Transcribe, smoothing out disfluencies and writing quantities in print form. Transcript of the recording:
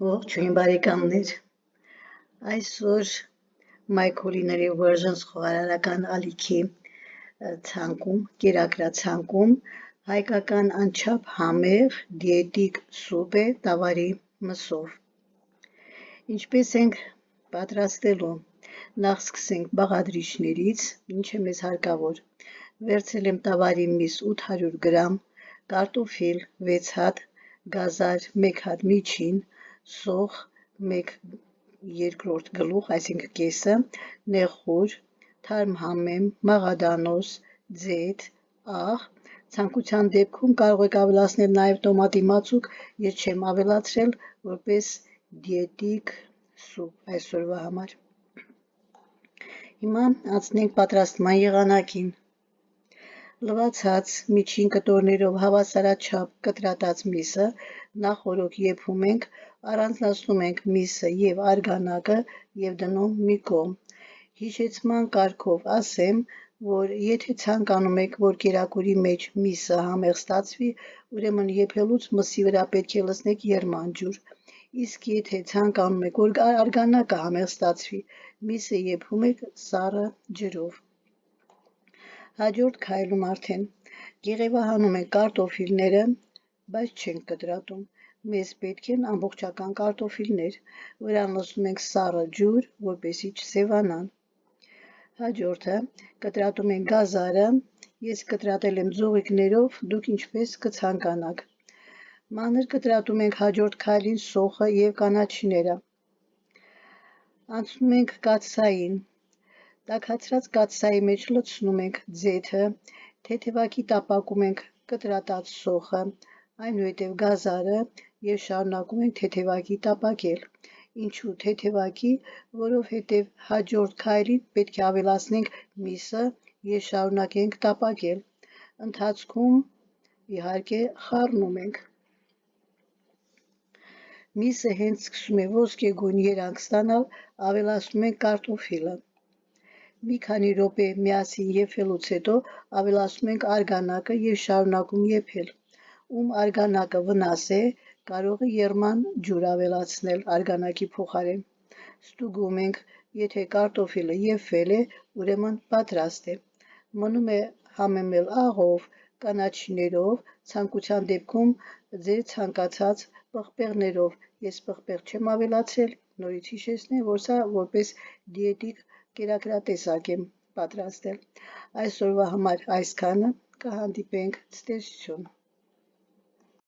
Ողջույն բարեկամներ, այսօր Մայքոլիների Versions խոհարարական ալիքի ցանկում, կերակրացանկում հայկական անչափ համեղ դիետիկ սուպ է տավարի մսով։ Ինչպես ենք պատրաստելու, նախ սկսենք բաղադրիչներից, ինչ է մեզ հարկավոր։ Վերցրել եմ տավարի միս 800 գրամ, կարտոֆիլ 6 հատ, գազար 1 հատ միջին, սոխ 1/2 գլուխ, այսինքն կեսը, նեխուր, թարմ համեմ, մաղադանոց, ձեթ, աղ, ցանկության դեպքում կարող եք ավելացնել նաև տոմատի մածուկ, ես չեմ ավելացրել, որպես դիետիկ սուպ այսօրվա համար։ Հիմա անցնենք պատրաստման եղանակին։ Լվացած միջին կտորներով հավասարաչափ կտրատած միսը նախ օրոք եփում ենք, առանձնացնում ենք միսը եւ արգանակը եւ դնում մի կողմ։ Հիշեցման կարգով ասեմ, որ եթե ցանկանում եք, որ կերակուրի մեջ միսը համեղ ստացվի, ուրեմն եփելուց մսի վրա պետք է լցնեք եռման ջուր, իսկ եթե ցանկանում եք, որ արգանակը համեղ ստացվի, միսը եփում եք սառը ջրով։ Հաջորդ քայլում արդեն գեղեվահանում ենք կարտոֆիլները, բայց չենք կտրատում։ Մեզ պետք են ամբողջական կարտոֆիլներ, վրան լցնում ենք սառը ջուր, որպեսզի չսևանան։ Հաջորդը կտրատում ենք գազարը, ես կտրատել եմ ձողիկներով, դուք ինչպես կցանկանաք։ Մանր կտրատում ենք հաջորդ քայլին սոխը եւ կանաչիները։ Անցնում ենք կաթսային։ Տաքացրած կաթսայի մեջ լցնում ենք ձեթը, թեթևակի տապակում ենք կտրատած սոխը, այնուհետև գազարը եւ շարունակում ենք թեթևակի տապակել։ Ինչու թեթևակի, որովհետև հաջորդ քայլին պետք է ավելացնենք միսը եւ շարունակենք տապակել։ Ընթացքում իհարկե խառնում ենք։ Միսը հենց սկսում է ոսկեգույն երանգ ստանալ, ավելացնում ենք կարտոֆիլը։ Մի քանի րոպե միասին եփելուց հետո ավելացնում ենք արգանակը եւ շարունակում եփել։ Ում արգանակը վնաս է, կարող է եռման ջուր ավելացնել արգանակի փոխարեն։ Ստուգում ենք, եթե կարտոֆիլը եփվել է, ուրեմն պատրաստ է։ Մնում է համեմել աղով, կանաչիներով, ցանկության դեպքում ձեր ցանկացած պղպեղներով։ Ես պղպեղ չեմ ավելացրել, նորից հիշեցնեմ, որ սա որպես դիետիկ կերակրատեսակ եմ պատրաստել։ Այսօրվա համար այսքանը, կհանդիպենք, ցտեսություն։